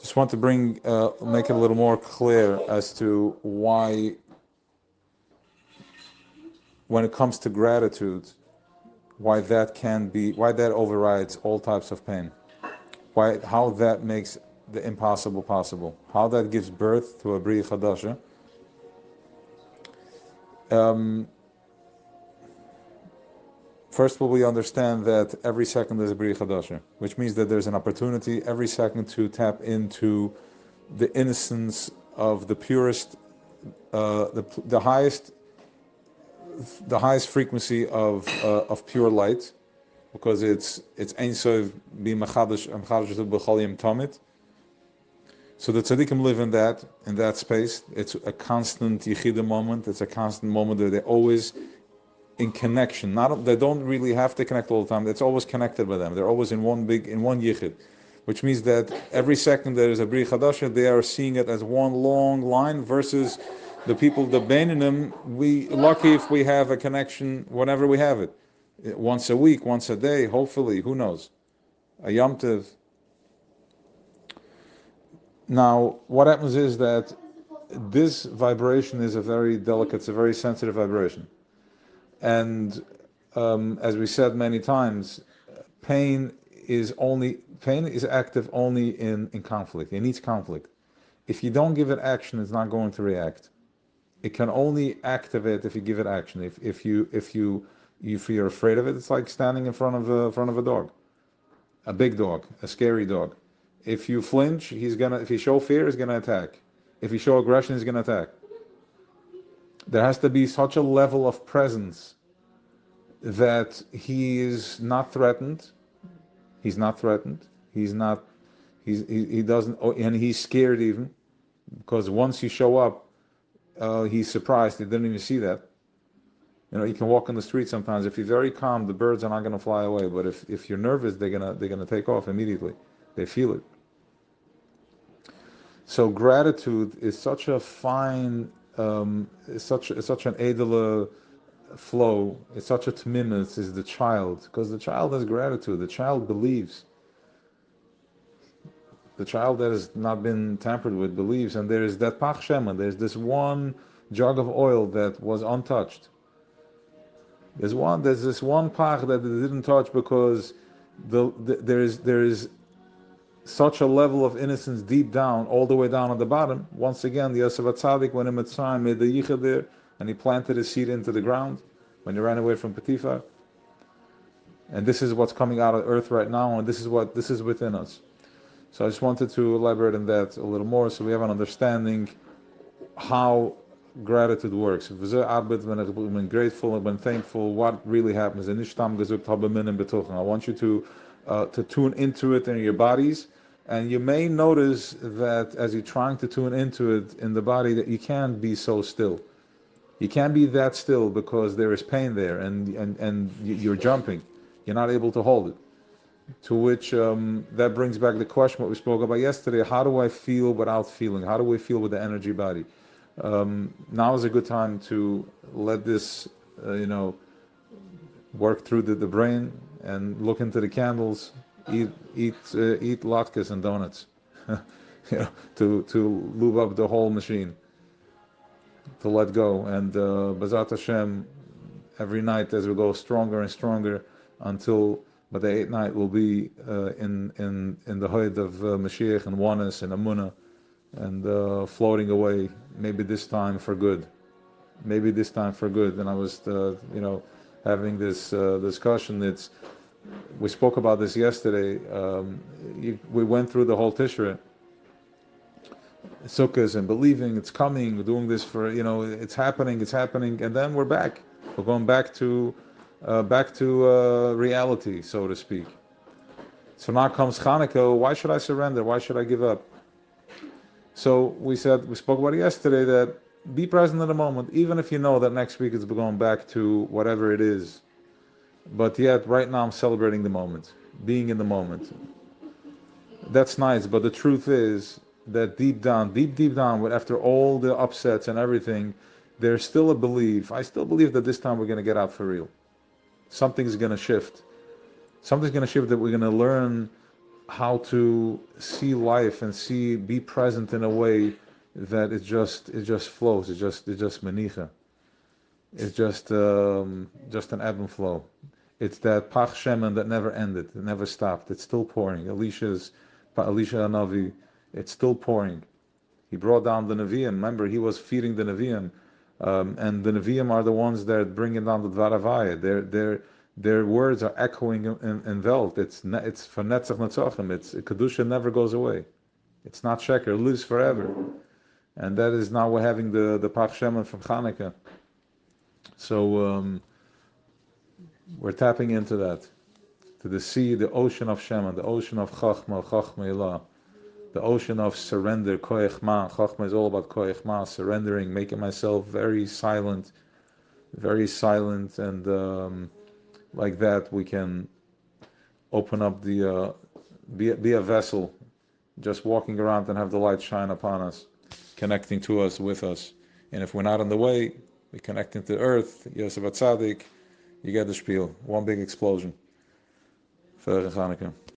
Just want to make it a little more clear as to why, when it comes to gratitude, why that overrides all types of pain. How that makes the impossible possible. How that gives birth to a Bria Chadasha. First of all, we understand that every second is a Bria Chadasha, which means that there's an opportunity every second to tap into the innocence of the purest, the highest frequency of pure light, because it's Ein Sof Bi Machadash B'Chol Yom Tamid. So the tzaddikim live in that space. It's a constant yichida moment. It's a constant moment that they're always in connection. They don't really have to connect all the time. It's always connected with them. They're always in one yichid, which means that every second there is a Bria Chadasha, they are seeing it as one long line, versus the people, the Beinim, we lucky if we have a connection whenever we have it. Once a week, once a day, hopefully, who knows? A Yom Tov. Now, what happens is that this vibration is a very delicate, it's a very sensitive vibration. And as we said many times, pain is active only in conflict. It needs conflict. If you don't give it action, it's not going to react. It can only activate if you give it action. If you're afraid of it, it's like standing in front of a dog, a big dog, a scary dog. If you flinch, if you show fear, he's gonna attack. If you show aggression, he's gonna attack. There has to be such a level of presence that he is not threatened. He's not threatened. He doesn't, and he's scared even, because once you show up, he's surprised. He didn't even see that. You can walk on the street sometimes. If you're very calm, the birds are not going to fly away. But if you're nervous, they're gonna take off immediately. They feel it. So gratitude is such a fine, it's such an edele flow. It's such a tmimus, is the child, because the child has gratitude. The child believes. The child that has not been tampered with believes, and there is that pach shema. There's this one jug of oil that was untouched. There's this one pach that it didn't touch, because there is such a level of innocence deep down, all the way down at the bottom. Once again, the Yosef HaTzadik, when in Mitzrayim made the yichud there, and he planted his seed into the ground when he ran away from Potiphar. And this is what's coming out of earth right now, and this is within us. So I just wanted to elaborate on that a little more, so we have an understanding how gratitude works. When I've been grateful, I've been thankful, what really happens. I want you to tune into it in your bodies. And you may notice that as you're trying to tune into it in the body, that you can't be so still. You can't be that still, because there is pain there, and you're jumping. You're not able to hold it. To which that brings back the question what we spoke about yesterday: how do I feel without feeling? How do we feel with the energy body? Now is a good time to let this, work through the brain and look into the candles. Eat latkes and donuts, to lube up the whole machine, to let go. And B'ezrat Hashem, every night as we go stronger and stronger, until by the 8th night we'll be in the height of Mashiach and oneness and emunah, and floating away. Maybe this time for good. And I was having this discussion. We spoke about this yesterday. We went through the whole Tishrei, Sukkot, and believing it's coming. We're doing this for it's happening, and then we're back. We're going back to reality, so to speak. So now comes Chanukah. Why should I surrender? Why should I give up? So we spoke about it yesterday, that be present in the moment, even if you know that next week it's going back to whatever it is. But yet, right now I'm celebrating the moment, being in the moment. That's nice, but the truth is that deep down, after all the upsets and everything, there's still a belief. I still believe that this time we're going to get out for real. Something's going to shift. Something's going to shift, that we're going to learn how to see life and be present in a way that it just flows. It just menicha. It's just an ebb and flow. It's that pach shemen that never ended, it never stopped. It's still pouring. Elisha Hanavi, it's still pouring. He brought down the Nevi'im. Remember, he was feeding the Nevi'im, and the Nevi'im are the ones that are bringing down the Dvaravaya. Their words are echoing in Welt. It's for Netzach Netzachim. It's Kedusha never goes away. It's not Sheker. It lives forever. And that is now we're having the Pach Shemen from Chanukah. So we're tapping into that, to the sea, the ocean of Shemen, the ocean of Chachma Ilah, the ocean of surrender, Koyach Ma. Chachma is all about Koyach Ma, surrendering, making myself very silent, and like that we can open up the, be a vessel, just walking around and have the light shine upon us, connecting to us, with us. And if we're not on the way, we connect into earth, Yosef Atzadik, you get the spiel. One big explosion. Further Chanukah.